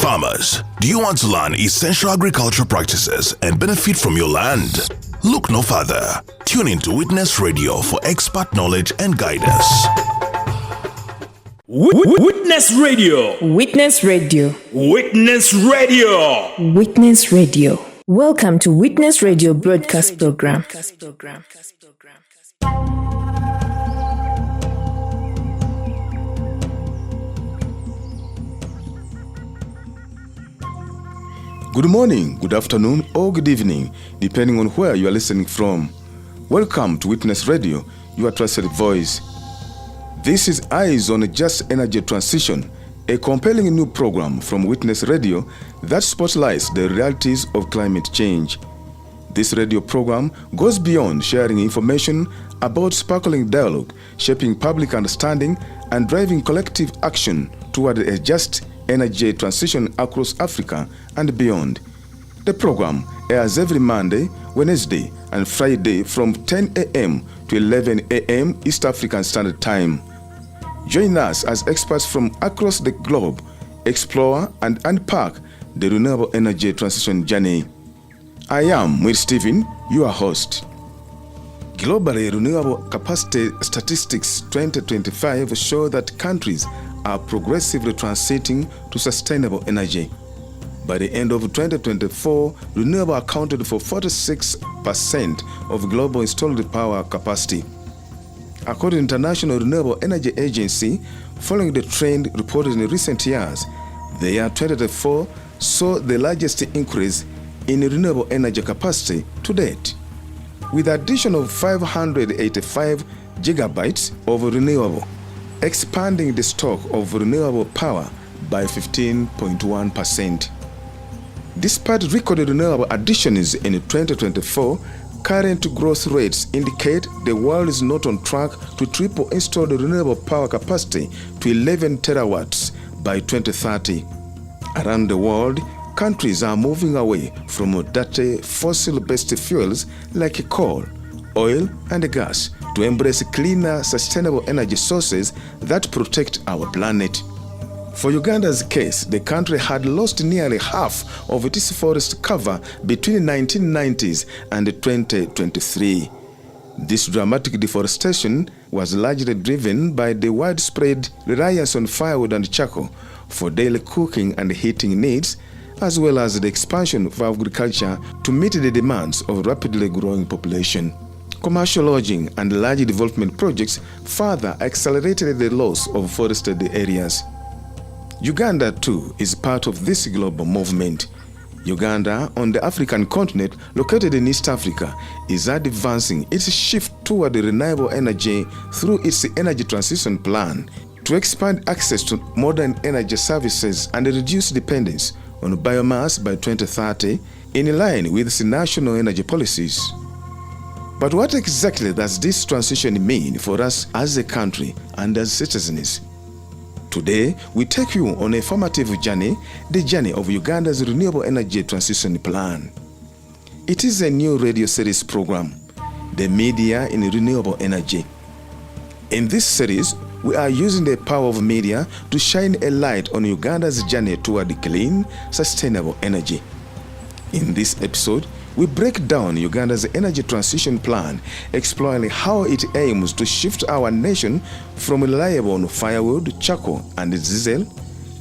Farmers, do you want to learn essential agricultural practices and benefit from your land? Look no further. Tune in to Witness Radio for expert knowledge and guidance. Witness Radio. Witness Radio. Witness Radio. Witness Radio. Welcome to Witness Radio broadcast program. Good morning, good afternoon, or good evening, depending on where you are listening from. Welcome to Witness Radio, your trusted voice. This is Eyes on a Just Energy Transition, a compelling new program from Witness Radio that spotlights the realities of climate change. This radio program goes beyond sharing information about sparkling dialogue, shaping public understanding, and driving collective action toward a just energy transition across Africa and beyond. The program airs every Monday, Wednesday, and Friday from 10 a.m. to 11 a.m. East African Standard Time. Join us as experts from across the globe explore and unpack the renewable energy transition journey. I am Will Stephen, your host. Globally, renewable capacity statistics 2025 show that countries are progressively transiting to sustainable energy. By the end of 2024, renewable accounted for 46% of global installed power capacity. According to the International Renewable Energy Agency, following the trend reported in recent years, the year 2024 saw the largest increase in renewable energy capacity to date, with the addition of 585 gigabytes of renewable, expanding the stock of renewable power by 15.1%. Despite recorded renewable additions in 2024, current growth rates indicate the world is not on track to triple installed renewable power capacity to 11 terawatts by 2030. Around the world, countries are moving away from dirty fossil-based fuels like coal, oil, and gas to embrace cleaner, sustainable energy sources that protect our planet. For Uganda's case, the country had lost nearly half of its forest cover between the 1990s and 2023. This dramatic deforestation was largely driven by the widespread reliance on firewood and charcoal for daily cooking and heating needs, as well as the expansion of agriculture to meet the demands of a rapidly growing population. Commercial lodging and large development projects further accelerated the loss of forested areas. Uganda, too, is part of this global movement. Uganda, on the African continent, located in East Africa, is advancing its shift toward renewable energy through its energy transition plan to expand access to modern energy services and reduce dependence on biomass by 2030, in line with its national energy policies. But what exactly does this transition mean for us as a country and as citizens? Today, we take you on a formative journey, the journey of Uganda's Renewable Energy Transition Plan. It is a new radio series program, The Media in Renewable Energy. In this series, we are using the power of media to shine a light on Uganda's journey toward clean, sustainable energy. In this episode, we break down Uganda's energy transition plan, exploring how it aims to shift our nation from reliable on firewood, charcoal, and diesel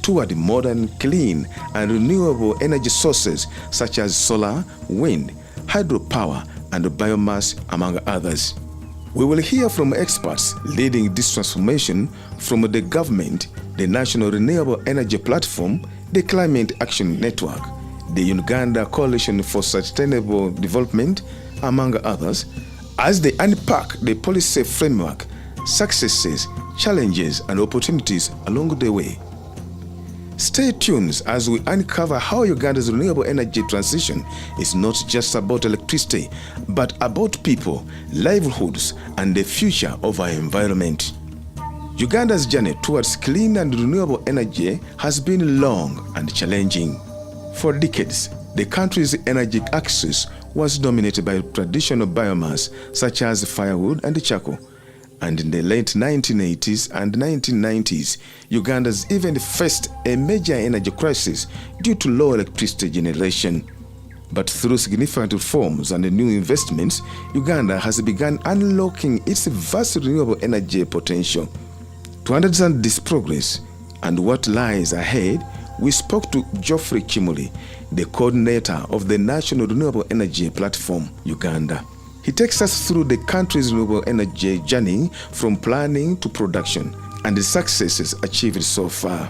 toward modern, clean, and renewable energy sources such as solar, wind, hydropower, and biomass, among others. We will hear from experts leading this transformation from the government, the National Renewable Energy Platform, the Climate Action Network, the Uganda Coalition for Sustainable Development, among others, as they unpack the policy framework, successes, challenges, and opportunities along the way. Stay tuned as we uncover how Uganda's renewable energy transition is not just about electricity, but about people, livelihoods, and the future of our environment. Uganda's journey towards clean and renewable energy has been long and challenging. For decades, the country's energy access was dominated by traditional biomass such as firewood and charcoal, And in the late 1980s and 1990s, Uganda's even faced a major energy crisis due to low electricity generation. But through significant reforms and new investments, Uganda has begun unlocking its vast renewable energy potential. To understand this progress and what lies ahead, we spoke to Geoffrey Chimuli, the coordinator of the National Renewable Energy Platform, Uganda. He takes us through the country's renewable energy journey from planning to production and the successes achieved so far.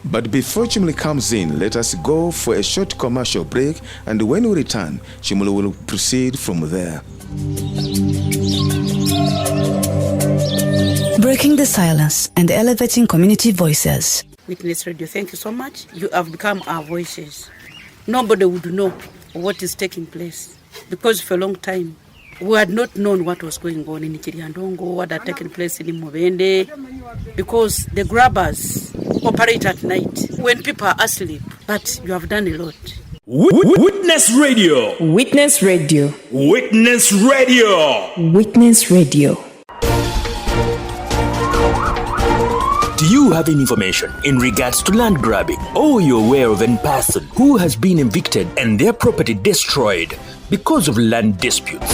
But before Chimuli comes in, let us go for a short commercial break, and when we return, Chimuli will proceed from there. Breaking the silence and elevating community voices. Witness Radio, thank you so much. You have become our voices. Nobody would know what is taking place because for a long time we had not known what was going on in Chiriandongo, what had taken place in Mubende, because the grabbers operate at night when people are asleep. But you have done a lot. Witness Radio. Witness Radio. Witness Radio. Witness Radio. Do you have any information in regards to land grabbing, or you're aware of any person who has been evicted and their property destroyed because of land disputes?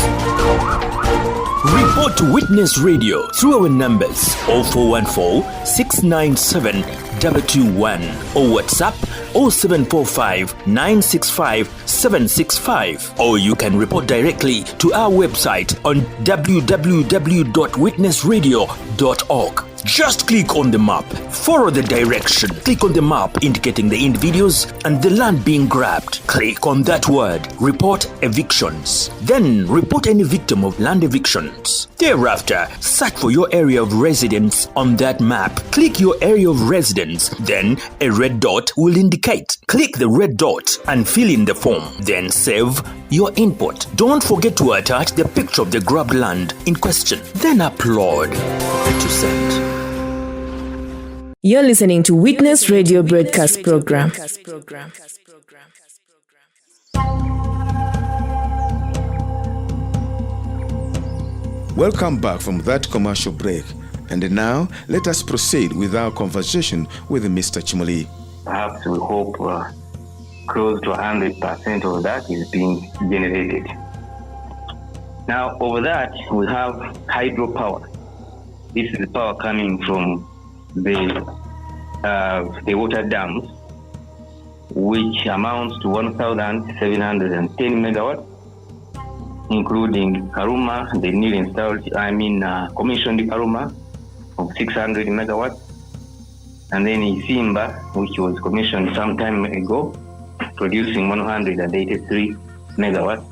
Report to Witness Radio through our numbers 0414 697 221 or WhatsApp 0745 965 765, or you can report directly to our website on www.witnessradio.org. Just click on the map, follow the direction, click on the map indicating the individuals and the land being grabbed. Click on that word, report evictions. Then report any victim of land evictions. Thereafter, search for your area of residence on that map. Click your area of residence, then a red dot will indicate. Click the red dot and fill in the form, then save your input. Don't forget to attach the picture of the grabbed land in question, then upload to send. You're listening to Witness Radio Broadcast Program. Welcome back from that commercial break. And now, let us proceed with our conversation with Mr. Chimuli. Perhaps we hope close to 100% of that is being generated. Now, over that, we have hydropower. This is the power coming from the water dams, which amounts to 1,710 megawatts, including Karuma, the newly installed, commissioned Karuma of 600 megawatts, and then Isimba, which was commissioned some time ago, producing 183 megawatts.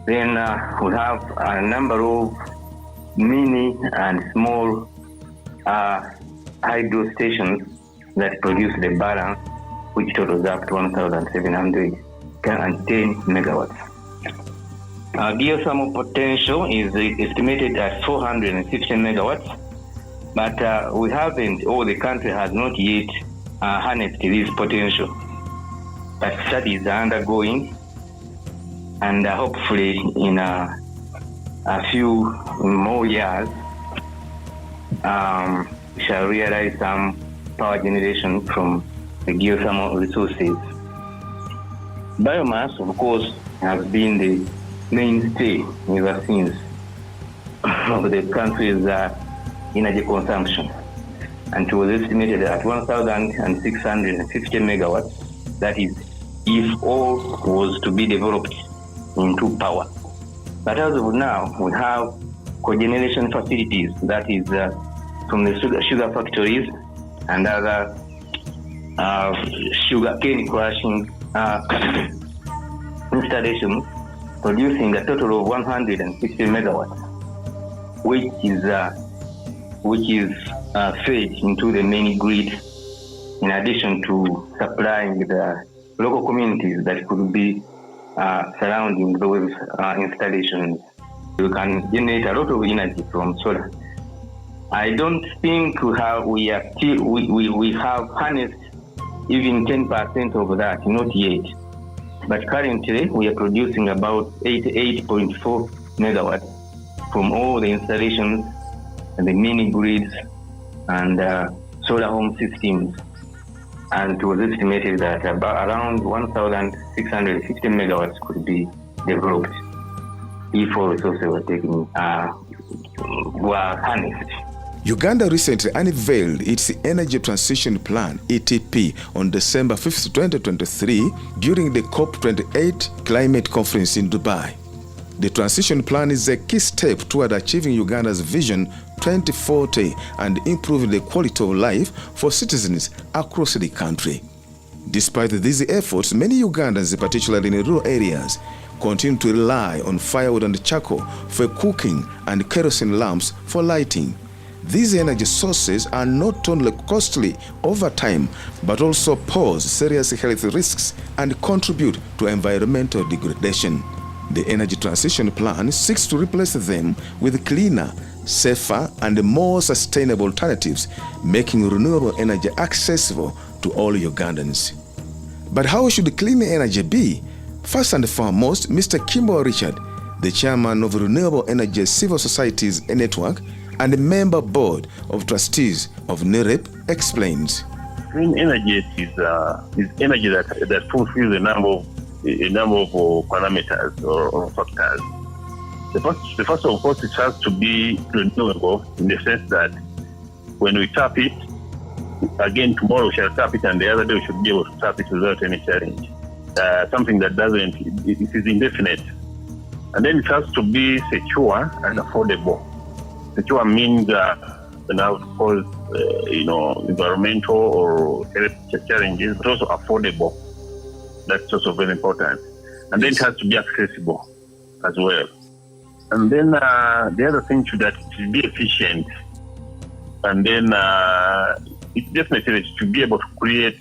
Then we have a number of mini and small hydro stations that produce the balance, which totals up to 1,710 megawatts. Geothermal potential is estimated at 450 megawatts, but we haven't, or the country has not yet harnessed this potential. But studies are undergoing, and hopefully in a few more years, we shall realize some power generation from the geothermal resources. Biomass, of course, has been the mainstay ever since of the country's energy consumption, and it was estimated at 1,650 megawatts. That is, if all was to be developed into power. But as of now, we have cogeneration facilities, that is from the sugar factories and other sugar cane crushing installations, producing a total of 160 megawatts, which is fed into the main grid, in addition to supplying the local communities that could be surrounding those installations. We can generate a lot of energy from solar. I don't think we have harnessed even 10% of that, not yet. But currently, we are producing about 88.4 megawatts from all the installations the mini grids, and solar home systems. And it was estimated that around 1,650 megawatts could be developed if all resources were harnessed. Uganda recently unveiled its Energy Transition Plan, ETP, on December 5, 2023 during the COP28 climate conference in Dubai. The transition plan is a key step toward achieving Uganda's Vision 2040 and improving the quality of life for citizens across the country. Despite these efforts, many Ugandans, particularly in rural areas, continue to rely on firewood and charcoal for cooking and kerosene lamps for lighting. These energy sources are not only costly over time, but also pose serious health risks and contribute to environmental degradation. The Energy Transition Plan seeks to replace them with cleaner, safer, and more sustainable alternatives, making renewable energy accessible to all Ugandans. But how should clean energy be? First and foremost, Mr. Kimbo Richard, the chairman of Renewable Energy Civil Societies Network and a member board of trustees of NEREP, explains. Clean energy is energy that fulfills a number of parameters or factors. The first, of course, it has to be renewable in the sense that when we tap it, again tomorrow we shall tap it, and the other day we should be able to tap it without any challenge. Something that it is indefinite. And then it has to be secure and affordable. Secure means of course, environmental or health challenges, but also affordable. That's also very important. And then it has to be accessible as well. And then the other thing that it should be efficient. And then it definitely should be able to create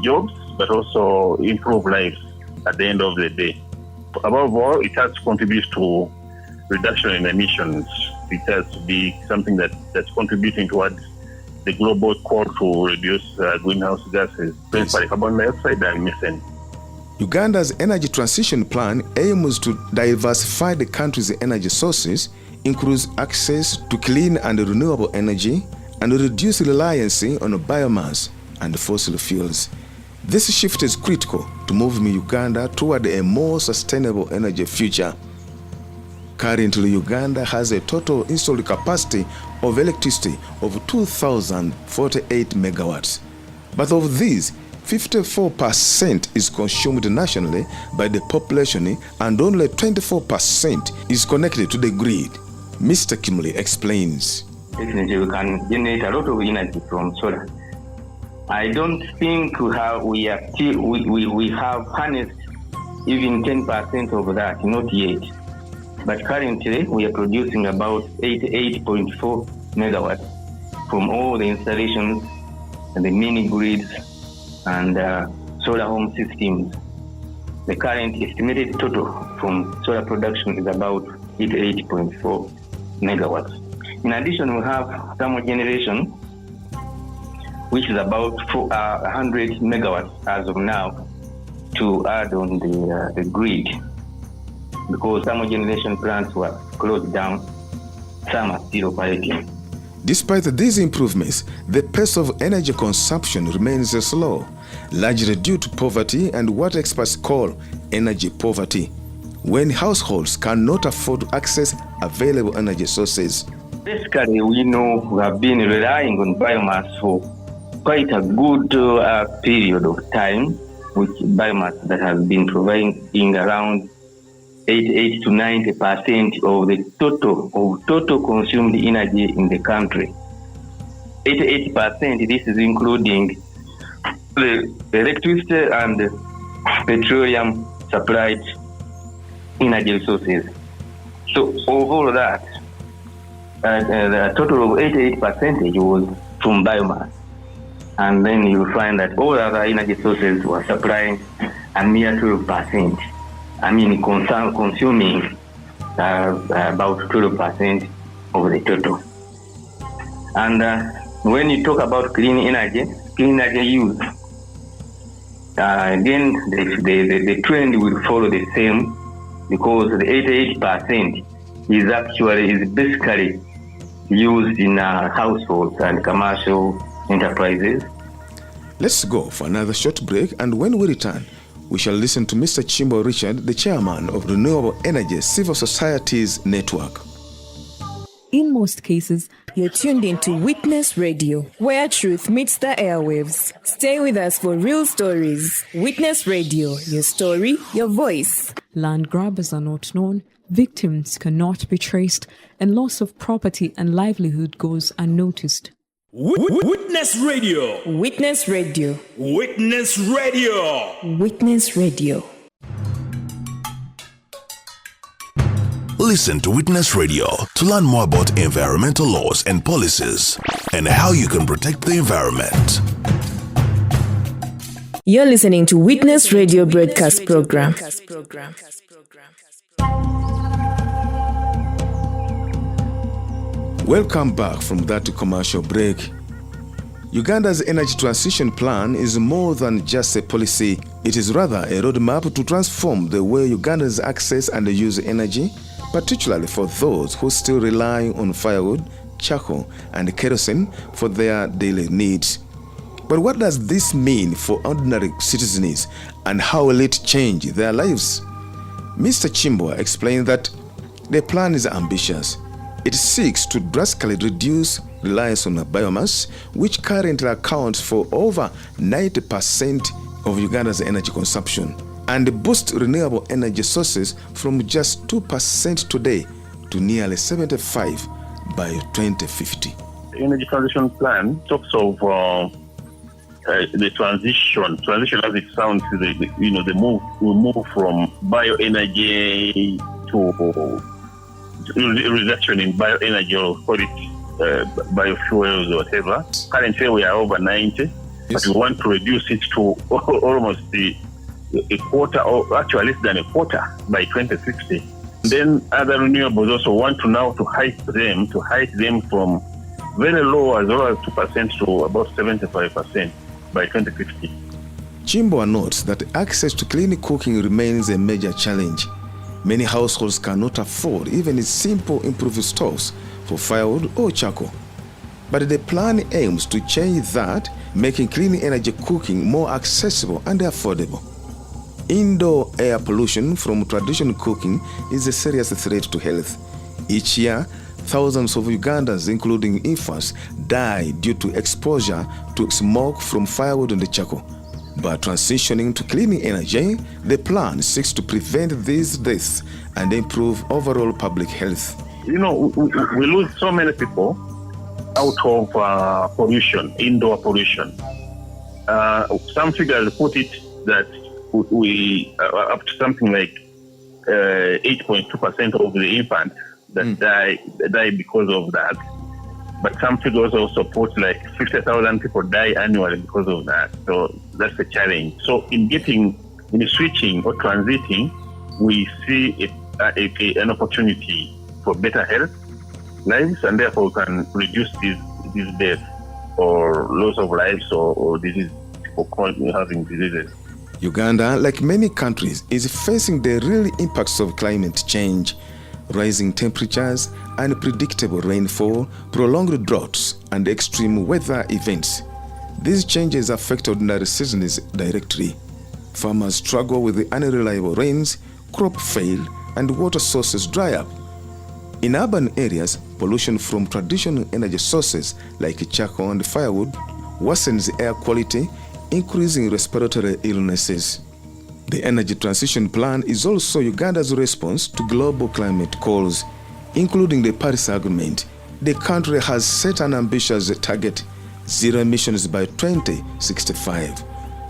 jobs, but also improve lives at the end of the day. Above all, it has to contribute to reduction in emissions. It has to be something that's contributing towards the global call to reduce greenhouse gases, principally carbon dioxide and methane. Uganda's Energy Transition Plan aims to diversify the country's energy sources, includes access to clean and renewable energy, and reduce reliance on biomass and fossil fuels. This shift is critical to move Uganda toward a more sustainable energy future. Currently, Uganda has a total installed capacity of electricity of 2,048 megawatts. But of these, 54% is consumed nationally by the population and only 24% is connected to the grid. Mr. Kimley explains. Definitely, we can generate a lot of energy from solar. I don't think we have harnessed even 10% of that, not yet. But currently, we are producing about 88.4 megawatts from all the installations and the mini grids and solar home systems. The current estimated total from solar production is about 88.4 megawatts. In addition, we have thermal generation, which is about 100 megawatts as of now, to add on the grid, because thermal generation plants were closed down, some are still operating. Despite these improvements, the pace of energy consumption remains slow, largely due to poverty and what experts call energy poverty, when households cannot afford to access available energy sources. Basically, we know we have been relying on biomass for quite a good period of time, which biomass that has been providing around 88 to 90% of the total consumed energy in the country. 88%, this is including the electricity and petroleum supplied energy resources. So overall that, the total of 88% was from biomass. And then you find that all other energy sources were supplying a mere 12%. I mean, consuming about 12% of the total. And when you talk about clean energy use, again, the trend will follow the same, because the 88% is basically used in households and commercial enterprises. Let's go for another short break, and when we return, we shall listen to Mr. Chimbo Richard, the chairman of Renewable Energy Civil Societies Network. In most cases, you're tuned into Witness Radio, where truth meets the airwaves. Stay with us for real stories. Witness Radio, your story, your voice. Land grabbers are not known, victims cannot be traced, and loss of property and livelihood goes unnoticed. Witness Radio. Witness Radio. Witness Radio. Witness Radio. Listen to Witness Radio to learn more about environmental laws and policies and how you can protect the environment. You're listening to Witness Radio Broadcast Program. Welcome back from that commercial break. Uganda's energy transition plan is more than just a policy. It is rather a roadmap to transform the way Ugandans access and use energy, particularly for those who still rely on firewood, charcoal, and kerosene for their daily needs. But what does this mean for ordinary citizens, and how will it change their lives? Mr. Chimbo explained that the plan is ambitious. It seeks to drastically reduce reliance on biomass, which currently accounts for over 90% of Uganda's energy consumption, and boost renewable energy sources from just 2% today to nearly 75% by 2050. The energy transition plan talks of the transition as it sounds, the move. We move from bioenergy to reduction in bioenergy, or call it biofuels or whatever. Currently we are over 90, but we want to reduce it to almost a quarter, or actually less than a quarter by 2060. Then other renewables also want to now to hike them from very low as 2% to about 75% by 2050. Chimbo notes that access to clean cooking remains a major challenge. Many households cannot afford even simple improved stoves for firewood or charcoal. But the plan aims to change that, making clean energy cooking more accessible and affordable. Indoor air pollution from traditional cooking is a serious threat to health. Each year, thousands of Ugandans, including infants, die due to exposure to smoke from firewood and charcoal. By transitioning to clean energy, the plan seeks to prevent these deaths and improve overall public health. We lose so many people out of pollution, indoor pollution. Some figures put it that we up to something like 8.2% of the infants that die because of that. But some figures also put like 50,000 people die annually because of that. So that's a challenge. So in switching or transiting, we see an opportunity for better health lives, and therefore we can reduce these deaths or loss of lives or disease, people having diseases. Uganda, like many countries, is facing the real impacts of climate change. Rising temperatures, unpredictable rainfall, prolonged droughts, and extreme weather events. These changes affect ordinary citizens directly. Farmers struggle with the unreliable rains, crop fail, and water sources dry up. In urban areas, pollution from traditional energy sources like charcoal and firewood worsens air quality, increasing respiratory illnesses. The Energy Transition Plan is also Uganda's response to global climate calls, including the Paris Agreement. The country has set an ambitious target, zero emissions by 2065.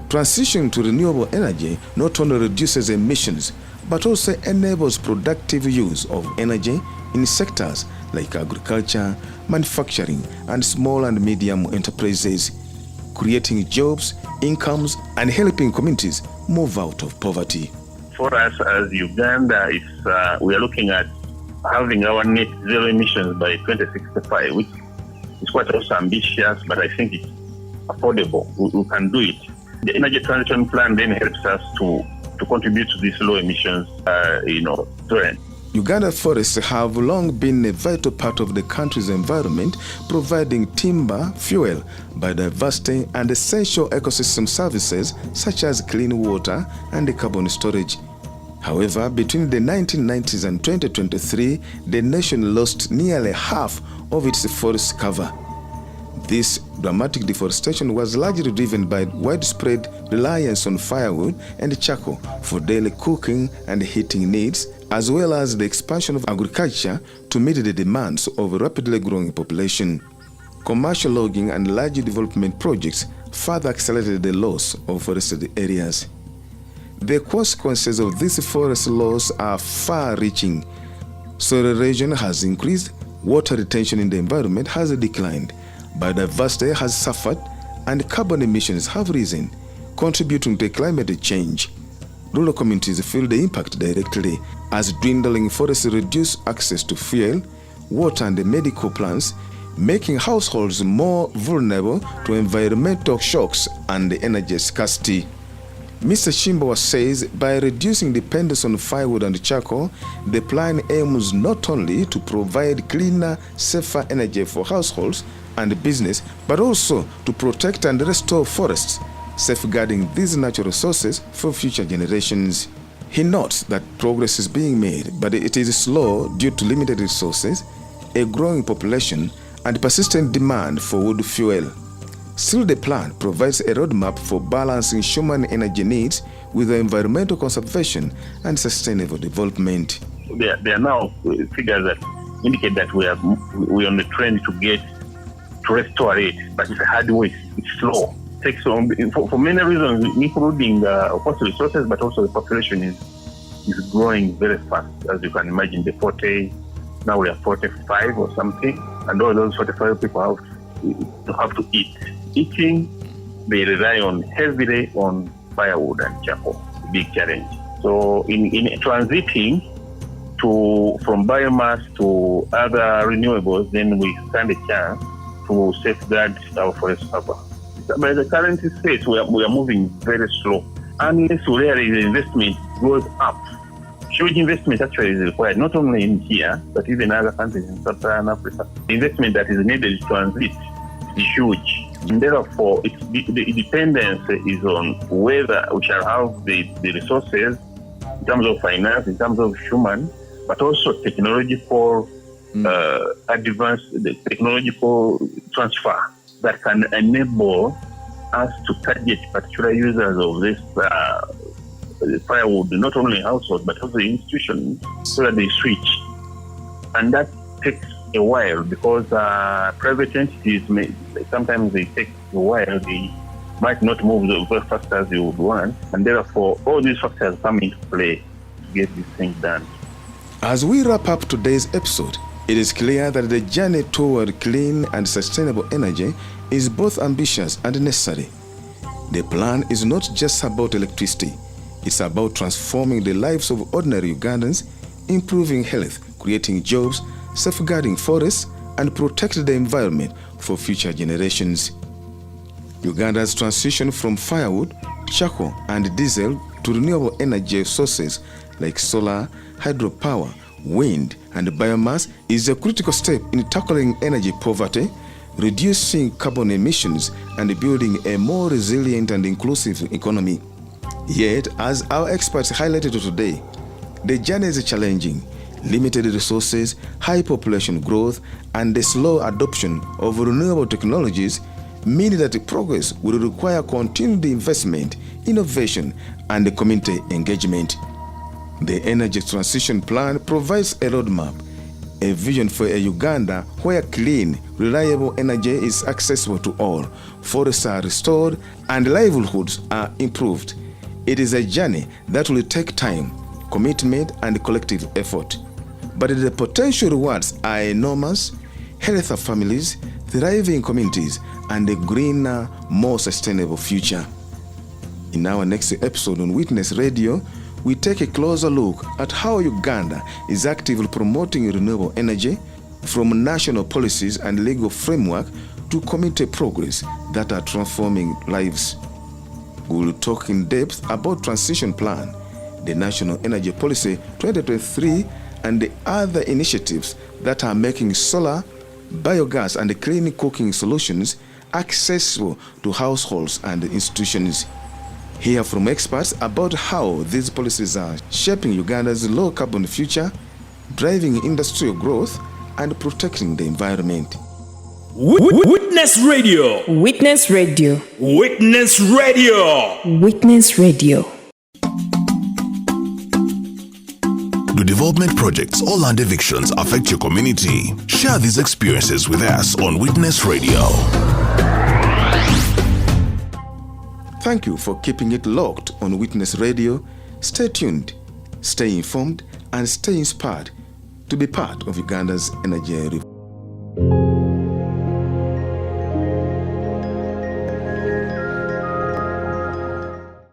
Transition to renewable energy not only reduces emissions, but also enables productive use of energy in sectors like agriculture, manufacturing, and small and medium enterprises, creating jobs, incomes, and helping communities move out of poverty. For us as Uganda, we are looking at having our net zero emissions by 2065, which is quite also ambitious, but I think it's affordable. We can do it. The Energy Transition Plan then helps us to contribute to this low emissions trend. Uganda forests have long been a vital part of the country's environment, providing timber, fuel, biodiversity, and essential ecosystem services such as clean water and carbon storage. However, between the 1990s and 2023, the nation lost nearly half of its forest cover. This dramatic deforestation was largely driven by widespread reliance on firewood and charcoal for daily cooking and heating needs, as well as the expansion of agriculture to meet the demands of a rapidly growing population. Commercial logging and large development projects further accelerated the loss of forested areas. The consequences of this forest loss are far-reaching. Soil erosion has increased, water retention in the environment has declined, biodiversity has suffered, and carbon emissions have risen, contributing to climate change. Rural communities feel the impact directly as dwindling forests reduce access to fuel, water, and medical plants, making households more vulnerable to environmental shocks and energy scarcity. Mr. Chimbawa says by reducing dependence on firewood and charcoal, the plan aims not only to provide cleaner, safer energy for households and business, but also to protect and restore forests, safeguarding these natural resources for future generations. He notes that progress is being made, but it is slow due to limited resources, a growing population, and persistent demand for wood fuel. Still, the plan provides a roadmap for balancing human energy needs with environmental conservation and sustainable development. There are now figures that indicate that we are on the trend to restore it, but it's a hard way. It's slow. It takes for many reasons, including of course resources, but also the population is growing very fast, as you can imagine. Now we are 45 or something, and all those 45 people have to eat. Eating, they rely heavily on firewood and charcoal. Big challenge. So in transiting from biomass to other renewables, then we stand a chance to safeguard our forest cover. By the current state, we are moving very slow. Unless really the investment goes up, huge investment actually is required, not only in here, but even other countries in Sub-Saharan Africa. The investment that is needed to transit is huge. And therefore, the dependence is on whether we shall have the resources in terms of finance, in terms of human, but also technological advance, the technological transfer that can enable us to target particular users of this firewood, not only households, but also institutions, so that they switch. And that takes a while because private entities sometimes they take a while. They might not move as fast as you would want, and therefore all these factors come into play to get these things done. As we wrap up today's episode, it is clear that the journey toward clean and sustainable energy is both ambitious and necessary. The plan is not just about electricity. It's about transforming the lives of ordinary Ugandans, improving health, creating jobs, safeguarding forests, and protecting the environment for future generations. Uganda's transition from firewood, charcoal, and diesel to renewable energy sources like solar, hydropower, wind, and biomass is a critical step in tackling energy poverty, reducing carbon emissions, and building a more resilient and inclusive economy. Yet, as our experts highlighted today, the journey is challenging. Limited resources, high population growth, and the slow adoption of renewable technologies mean that progress will require continued investment, innovation, and community engagement. The Energy Transition Plan provides a roadmap, a vision for a Uganda where clean, reliable energy is accessible to all, forests are restored, and livelihoods are improved. It is a journey that will take time, commitment, and collective effort. But the potential rewards are enormous: healthier families, thriving communities, and a greener, more sustainable future. In our next episode on Witness Radio, we take a closer look at how Uganda is actively promoting renewable energy, from national policies and legal framework to community progress that are transforming lives. We will talk in depth about Transition Plan, the National Energy Policy 2023, and the other initiatives that are making solar, biogas, and clean cooking solutions accessible to households and institutions. Hear from experts about how these policies are shaping Uganda's low-carbon future, driving industrial growth, and protecting the environment. Witness Radio. Witness Radio. Witness Radio. Witness Radio. Do development projects or land evictions affect your community? Share these experiences with us on Witness Radio. Thank you for keeping it locked on Witness Radio. Stay tuned, stay informed, and stay inspired to be part of Uganda's energy revolution.